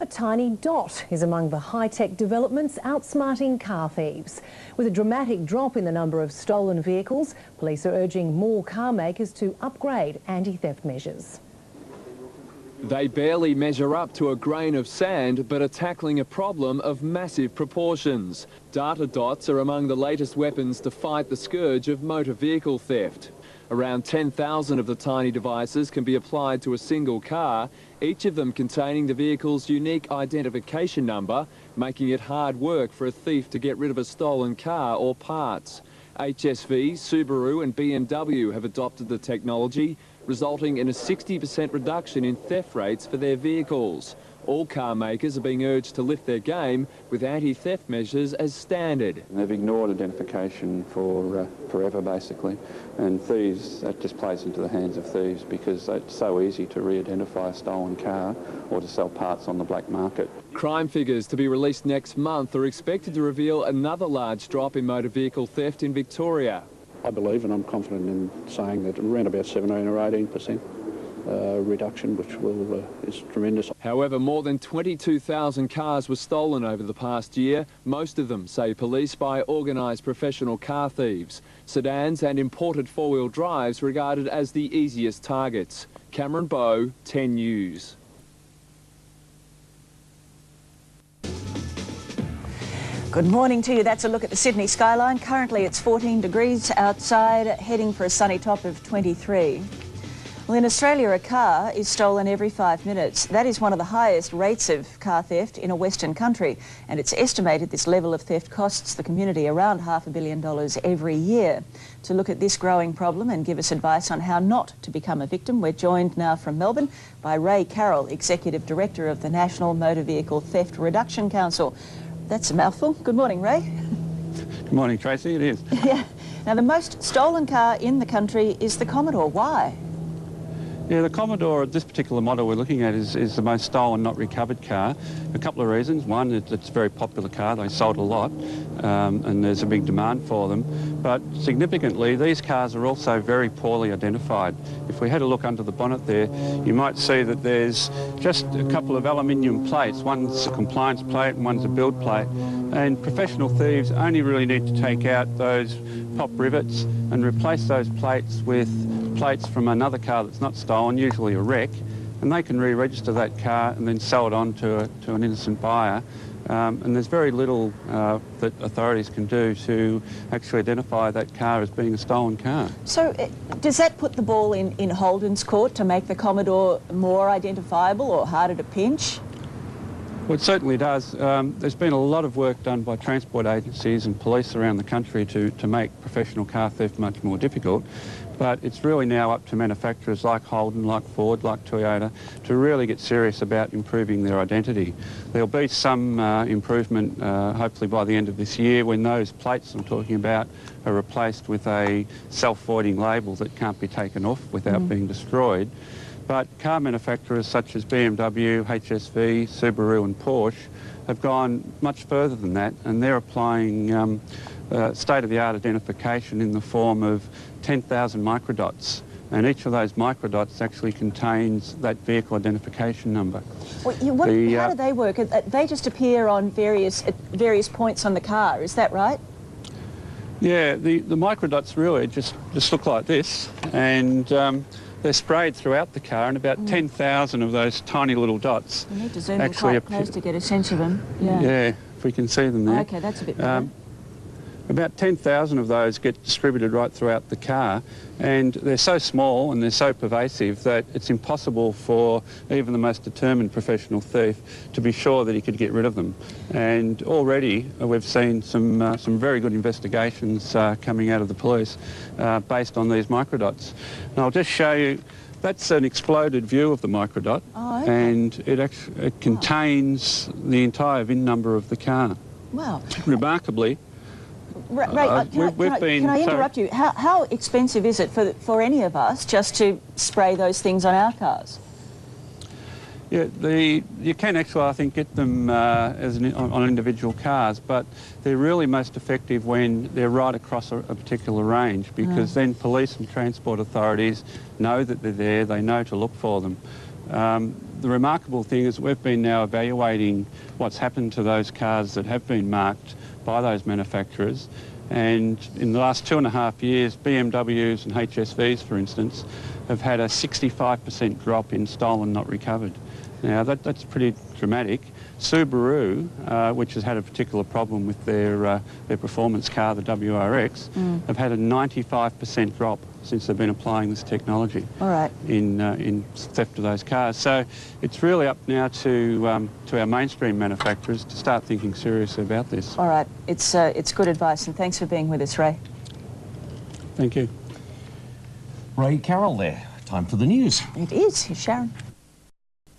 tiny dot is among the high-tech developments outsmarting car thieves. With a dramatic drop in the number of stolen vehicles, police are urging more car makers to upgrade anti-theft measures. They barely measure up to a grain of sand, but are tackling a problem of massive proportions. Data dots are among the latest weapons to fight the scourge of motor vehicle theft. Around 10,000 of the tiny devices can be applied to a single car, each of them containing the vehicle's unique identification number, making it hard work for a thief to get rid of a stolen car or parts. HSV, Subaru and BMW have adopted the technology, resulting in a 60% reduction in theft rates for their vehicles. All car makers are being urged to lift their game with anti-theft measures as standard. They've ignored identification for forever, basically, and thieves, that just plays into the hands of thieves because it's so easy to re-identify a stolen car or to sell parts on the black market. Crime figures to be released next month are expected to reveal another large drop in motor vehicle theft in Victoria. I believe, and I'm confident in saying that around about 17 or 18% reduction, which is tremendous. However, more than 22,000 cars were stolen over the past year, most of them, say police, by organised professional car thieves. Sedans and imported four-wheel drives regarded as the easiest targets. Cameron Bowe, 10 News. Good morning to you. That's a look at the Sydney skyline. Currently it's 14 degrees outside, heading for a sunny top of 23. Well, in Australia, a car is stolen every 5 minutes. That is one of the highest rates of car theft in a Western country, and it's estimated this level of theft costs the community around $500 million every year. To look at this growing problem and give us advice on how not to become a victim, we're joined now from Melbourne by Ray Carroll, Executive Director of the National Motor Vehicle Theft Reduction Council. That's a mouthful. Good morning, Ray. Good morning, Tracy. It is. Yeah. Now, the most stolen car in the country is the Commodore. Why? Yeah, the Commodore, this particular model we're looking at, is the most stolen, not recovered car. A couple of reasons. One, it's a very popular car. They sold a lot, and there's a big demand for them. But significantly, these cars are also very poorly identified. If we had a look under the bonnet there, you might see that there's just a couple of aluminium plates. One's a compliance plate and one's a build plate. And professional thieves only really need to take out those pop rivets and replace those plates with plates from another car that's not stolen, usually a wreck, and they can re-register that car and then sell it on to an innocent buyer. And there's very little that authorities can do to actually identify that car as being a stolen car. So does that put the ball in Holden's court to make the Commodore more identifiable or harder to pinch? Well, it certainly does. There's been a lot of work done by transport agencies and police around the country to make professional car theft much more difficult. But it's really now up to manufacturers like Holden, like Ford, like Toyota to really get serious about improving their identity. There'll be some improvement hopefully by the end of this year when those plates I'm talking about are replaced with a self-voiding label that can't be taken off without being destroyed. But car manufacturers such as BMW, HSV, Subaru and Porsche have gone much further than that, and they're applying state-of-the-art identification in the form of 10,000 microdots, and each of those microdots actually contains that vehicle identification number. Well, how do they work? They just appear on at various points on the car, is that right? Yeah, the microdots really just look like this, and they're sprayed throughout the car, and about 10,000 of those tiny little dots you need to zoom in quite close to get a sense of them. Yeah, if we can see them there. Okay, that's a bit better. About 10,000 of those get distributed right throughout the car, and they're so small and they're so pervasive that it's impossible for even the most determined professional thief to be sure that he could get rid of them. And already we've seen some very good investigations coming out of the police based on these microdots. And I'll just show you, that's an exploded view of the microdot, and it contains the entire VIN number of the car. Wow. Remarkably, Ray, can I interrupt you? How expensive is it for any of us just to spray those things on our cars? Yeah, you can actually, I think, get them on individual cars, but they're really most effective when they're right across a particular range, because then police and transport authorities know that they're there, they know to look for them. the remarkable thing is we've been now evaluating what's happened to those cars that have been marked by those manufacturers, and in the last 2.5 years, BMWs and HSVs, for instance, have had a 65% drop in stolen not recovered. Now that's pretty dramatic. Subaru, which has had a particular problem with their performance car, the WRX, have had a 95% drop since they've been applying this technology. All right. In theft of those cars. So it's really up now to our mainstream manufacturers to start thinking seriously about this. All right. It's good advice, and thanks for being with us, Ray. Thank you. Ray Carroll there. Time for the news. It is. Here's Sharon.